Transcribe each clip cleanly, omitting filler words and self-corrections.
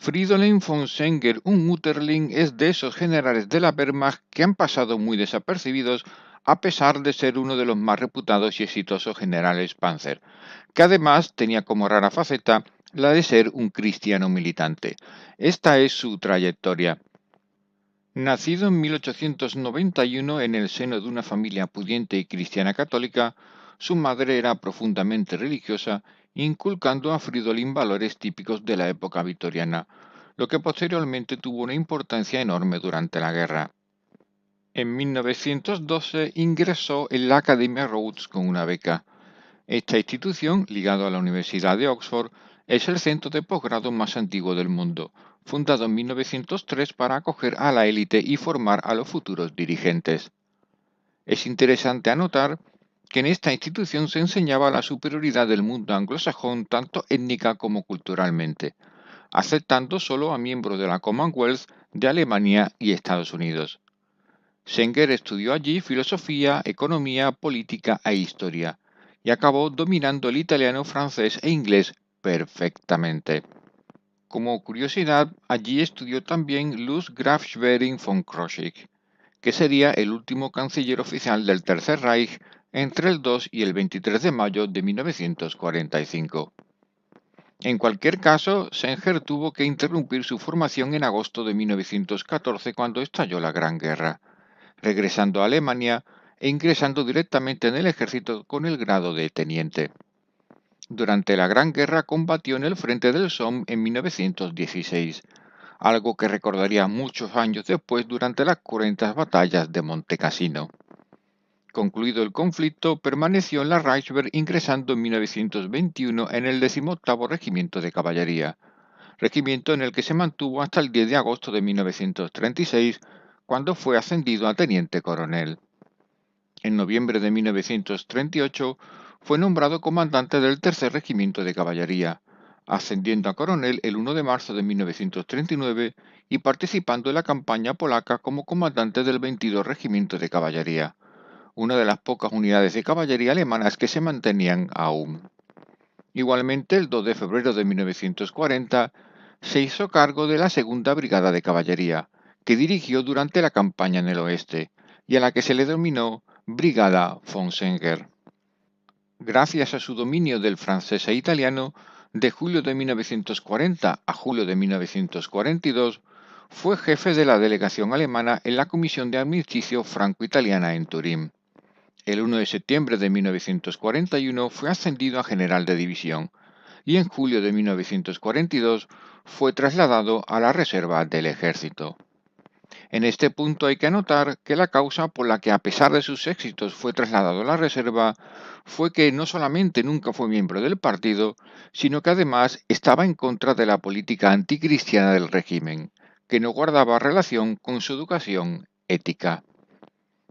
Fridolin von Senger und Unterling es de esos generales de la Wehrmacht que han pasado muy desapercibidos a pesar de ser uno de los más reputados y exitosos generales Panzer, que además tenía como rara faceta la de ser un cristiano militante. Esta es su trayectoria. Nacido en 1891 en el seno de una familia pudiente y cristiana católica, su madre era profundamente religiosa, inculcando a Fridolin valores típicos de la época victoriana, lo que posteriormente tuvo una importancia enorme durante la guerra. En 1912 ingresó en la Academia Rhodes con una beca. Esta institución, ligada a la Universidad de Oxford, es el centro de posgrado más antiguo del mundo, fundado en 1903 para acoger a la élite y formar a los futuros dirigentes. Es interesante anotar que en esta institución se enseñaba la superioridad del mundo anglosajón tanto étnica como culturalmente, aceptando solo a miembros de la Commonwealth de Alemania y Estados Unidos. Senger estudió allí filosofía, economía, política e historia, y acabó dominando el italiano, francés e inglés perfectamente. Como curiosidad, allí estudió también Luz Graf Schwerin von Krosigk, que sería el último canciller oficial del Tercer Reich entre el 2 y el 23 de mayo de 1945. En cualquier caso, Senger tuvo que interrumpir su formación en agosto de 1914 cuando estalló la Gran Guerra, regresando a Alemania e ingresando directamente en el ejército con el grado de teniente. Durante la Gran Guerra combatió en el frente del Somme en 1916, algo que recordaría muchos años después durante las cruentas batallas de Montecassino. Concluido el conflicto, permaneció en la Reichswehr ingresando en 1921 en el 18º Regimiento de Caballería, regimiento en el que se mantuvo hasta el 10 de agosto de 1936, cuando fue ascendido a teniente coronel. En noviembre de 1938 fue nombrado comandante del Tercer Regimiento de Caballería, ascendiendo a coronel el 1 de marzo de 1939 y participando en la campaña polaca como comandante del 22 Regimiento de Caballería, una de las pocas unidades de caballería alemanas que se mantenían aún. Igualmente, el 2 de febrero de 1940 se hizo cargo de la Segunda Brigada de Caballería, que dirigió durante la campaña en el oeste, y a la que se le denominó Brigada von Senger. Gracias a su dominio del francés e italiano, de julio de 1940 a julio de 1942, fue jefe de la delegación alemana en la Comisión de Armisticio Franco-Italiana en Turín. El 1 de septiembre de 1941 fue ascendido a general de división y en julio de 1942 fue trasladado a la reserva del ejército. En este punto hay que anotar que la causa por la que a pesar de sus éxitos fue trasladado a la reserva fue que no solamente nunca fue miembro del partido, sino que además estaba en contra de la política anticristiana del régimen, que no guardaba relación con su educación ética.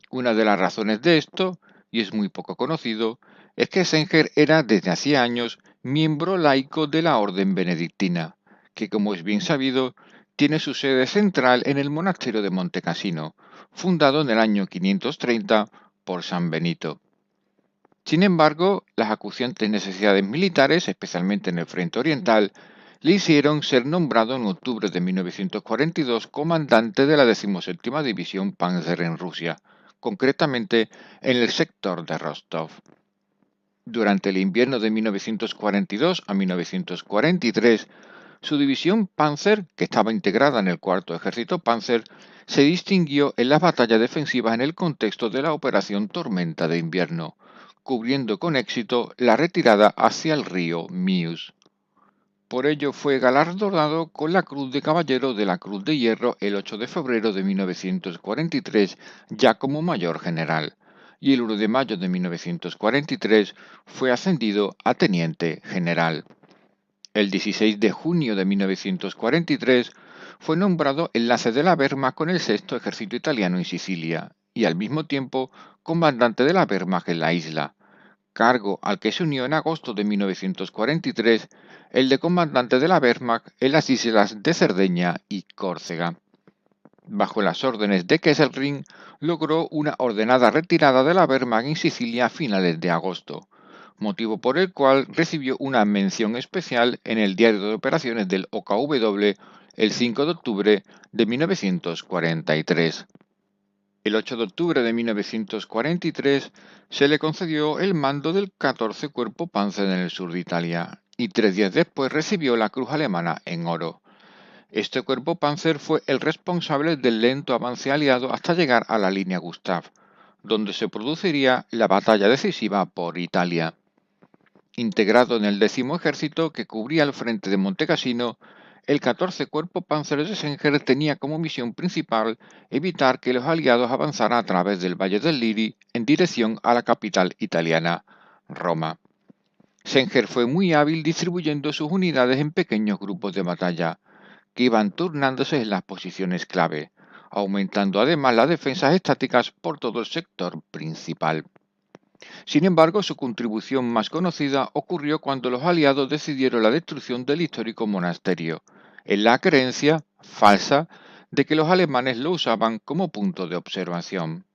Una de las razones de esto, y es muy poco conocido, es que Senger era desde hacía años miembro laico de la Orden Benedictina, que como es bien sabido, tiene su sede central en el monasterio de Montecassino, fundado en el año 530 por San Benito. Sin embargo, las acuciantes necesidades militares, especialmente en el frente oriental, le hicieron ser nombrado en octubre de 1942 comandante de la 17ª División Panzer en Rusia, concretamente en el sector de Rostov. Durante el invierno de 1942 a 1943, su división Panzer, que estaba integrada en el 4º Ejército Panzer, se distinguió en las batallas defensivas en el contexto de la Operación Tormenta de Invierno, cubriendo con éxito la retirada hacia el río Mius. Por ello fue galardonado con la Cruz de Caballero de la Cruz de Hierro el 8 de febrero de 1943, ya como mayor general, y el 1 de mayo de 1943 fue ascendido a teniente general. El 16 de junio de 1943 fue nombrado enlace de la Wehrmacht con el 6º Ejército Italiano en Sicilia y al mismo tiempo comandante de la Wehrmacht en la isla, cargo al que se unió en agosto de 1943 el de comandante de la Wehrmacht en las islas de Cerdeña y Córcega. Bajo las órdenes de Kesselring, logró una ordenada retirada de la Wehrmacht en Sicilia a finales de agosto, motivo por el cual recibió una mención especial en el Diario de Operaciones del OKW el 5 de octubre de 1943. El 8 de octubre de 1943 se le concedió el mando del 14 Cuerpo Panzer en el sur de Italia y 3 días después recibió la Cruz Alemana en oro. Este cuerpo Panzer fue el responsable del lento avance aliado hasta llegar a la línea Gustav, donde se produciría la batalla decisiva por Italia. Integrado en el 10º ejército que cubría el frente de Montecassino, el 14 Cuerpo Panzer de Senger tenía como misión principal evitar que los aliados avanzaran a través del Valle del Liri en dirección a la capital italiana, Roma. Senger fue muy hábil distribuyendo sus unidades en pequeños grupos de batalla, que iban turnándose en las posiciones clave, aumentando además las defensas estáticas por todo el sector principal. Sin embargo, su contribución más conocida ocurrió cuando los aliados decidieron la destrucción del histórico monasterio, en la creencia falsa de que los alemanes lo usaban como punto de observación.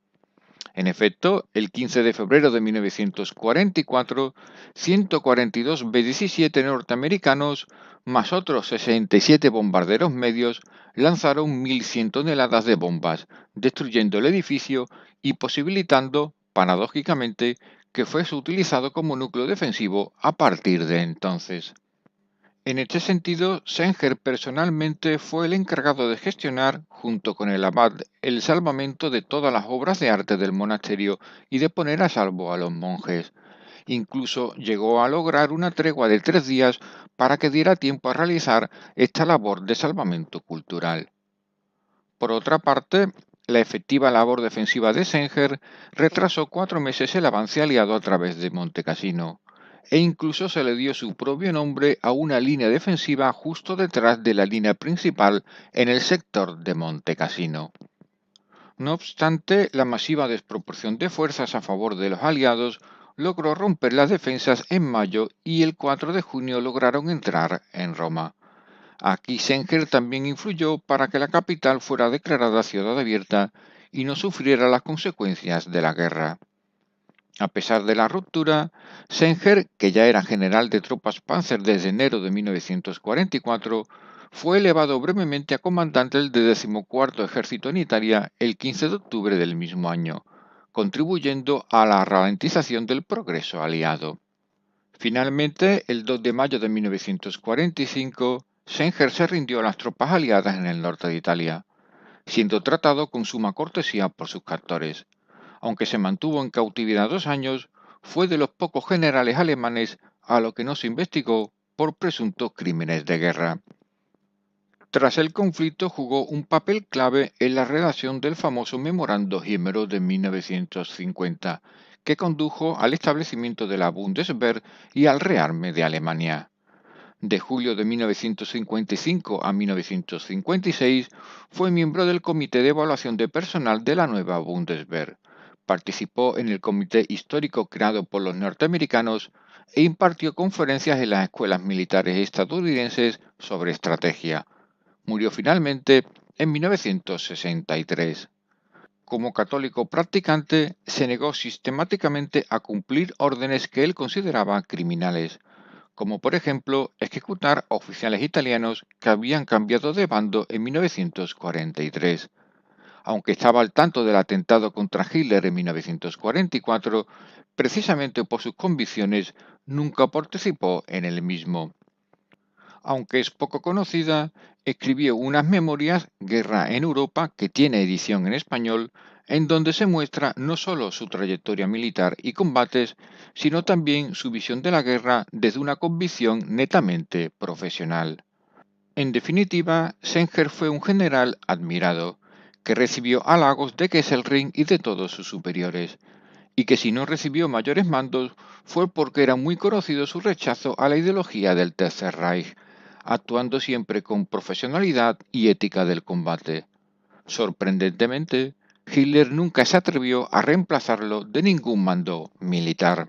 En efecto, el 15 de febrero de 1944, 142 B-17 norteamericanos, más otros 67 bombarderos medios, lanzaron 1.100 toneladas de bombas, destruyendo el edificio y posibilitando, paradójicamente, que fuese utilizado como núcleo defensivo a partir de entonces. En este sentido, Senger personalmente fue el encargado de gestionar, junto con el abad, el salvamento de todas las obras de arte del monasterio y de poner a salvo a los monjes. Incluso llegó a lograr una tregua de 3 días para que diera tiempo a realizar esta labor de salvamento cultural. Por otra parte, la efectiva labor defensiva de Senger retrasó 4 meses el avance aliado a través de Montecassino, e incluso se le dio su propio nombre a una línea defensiva justo detrás de la línea principal en el sector de Montecassino. No obstante, la masiva desproporción de fuerzas a favor de los aliados logró romper las defensas en mayo y el 4 de junio lograron entrar en Roma. Aquí Senger también influyó para que la capital fuera declarada ciudad abierta y no sufriera las consecuencias de la guerra. A pesar de la ruptura, Senger, que ya era general de tropas Panzer desde enero de 1944, fue elevado brevemente a comandante del 14º Ejército en Italia el 15 de octubre del mismo año, contribuyendo a la ralentización del progreso aliado. Finalmente, el 2 de mayo de 1945, Senger se rindió a las tropas aliadas en el norte de Italia, siendo tratado con suma cortesía por sus captores. Aunque se mantuvo en cautividad 2 años, fue de los pocos generales alemanes a los que no se investigó por presuntos crímenes de guerra. Tras el conflicto jugó un papel clave en la redacción del famoso Memorando Himmler de 1950, que condujo al establecimiento de la Bundeswehr y al rearme de Alemania. De julio de 1955 a 1956 fue miembro del Comité de Evaluación de Personal de la nueva Bundeswehr. Participó en el comité histórico creado por los norteamericanos e impartió conferencias en las escuelas militares estadounidenses sobre estrategia. Murió finalmente en 1963. Como católico practicante, se negó sistemáticamente a cumplir órdenes que él consideraba criminales, como por ejemplo ejecutar a oficiales italianos que habían cambiado de bando en 1943. Aunque estaba al tanto del atentado contra Hitler en 1944, precisamente por sus convicciones, nunca participó en el mismo. Aunque es poco conocida, escribió unas memorias, Guerra en Europa, que tiene edición en español, en donde se muestra no solo su trayectoria militar y combates, sino también su visión de la guerra desde una convicción netamente profesional. En definitiva, Senger fue un general admirado, que recibió halagos de Kesselring y de todos sus superiores, y que si no recibió mayores mandos fue porque era muy conocido su rechazo a la ideología del Tercer Reich, actuando siempre con profesionalidad y ética del combate. Sorprendentemente, Hitler nunca se atrevió a reemplazarlo de ningún mando militar.